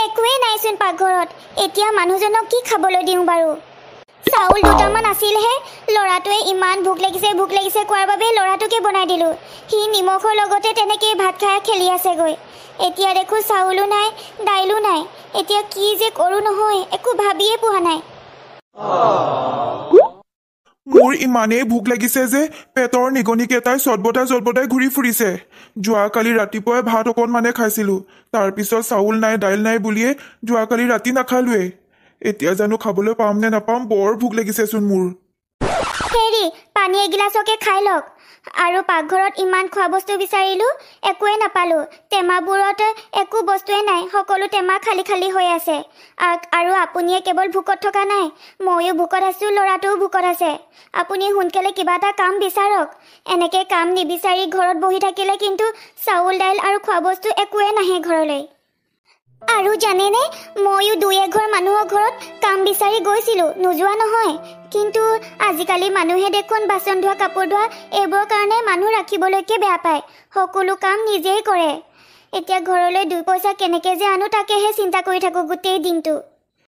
একোৱেই নাইচোন পাকঘৰত। এতিয়া মানুহজনক কি খাবলৈ দিওঁ বাৰু? চাউল দুটামান আছিলহে। ল'ৰাটোৱে ইমান ভোক লাগিছে কোৱাৰ বাবে ল'ৰাটোকে বনাই দিলোঁ। সি নিমখৰ লগতে তেনেকেই ভাত খাই খেলি আছেগৈ। এতিয়া দেখো চাউলো নাই, দাইলো নাই। এতিয়া কি যে কৰোঁ নহয়, একো ভাবিয়ে পোৱা নাই। মোৰ ইমানেই ভোক লাগিছে যে পেটৰ নিগনিকেইটাই চটবটাই ঘূৰি ফুৰিছে। যোৱাকালি ৰাতিপুৱাই ভাত অকণমানে খাইছিলোঁ। তাৰপিছত চাউল নাই দাইল নাই বুলিয়ে যোৱাকালি ৰাতি নাখালোৱেই। এতিয়া জানো খাবলৈ পাম নে নাপাম, বৰ ভোক লাগিছেচোন মোৰ। হেৰি, পানী এগিলাচকে খাই লওক। আৰু পাকঘৰত ইমান খোৱা বস্তু বিচাৰিলোঁ, একোৱে নাপালোঁ। টেমাবোৰত একো বস্তুৱে নাই, সকলো টেমা খালী খালী হৈ আছে। আৰু আপুনিয়ে কেৱল ভোকত থকা নাই, ময়ো ভোকত আছোঁ, ল'ৰাটোও ভোকত আছে। আপুনি সোনকালে কিবা এটা কাম বিচাৰক। এনেকৈ কাম নিবিচাৰি ঘৰত বহি থাকিলে কিন্তু চাউল দাইল আৰু খোৱা বস্তু একোৱে নাহে ঘৰলৈ। আৰু জানেনে, ময়ো দুই এঘৰ মানুহৰ ঘৰত কাম বিচাৰি গৈছিলোঁ, নোযোৱা নহয়। কিন্তু আজিকালি মানুহে দেখোন বাচন ধোৱা, কাপোৰ ধোৱা এইবোৰৰ কাৰণে মানুহ ৰাখিবলৈকে বেয়া পায়। সকলো কাম নিজেই কৰে। এতিয়া ঘৰলৈ দুই পইচা কেনেকৈ যে আনো তাকেহে চিন্তা কৰি থাকোঁ গোটেই দিনটো।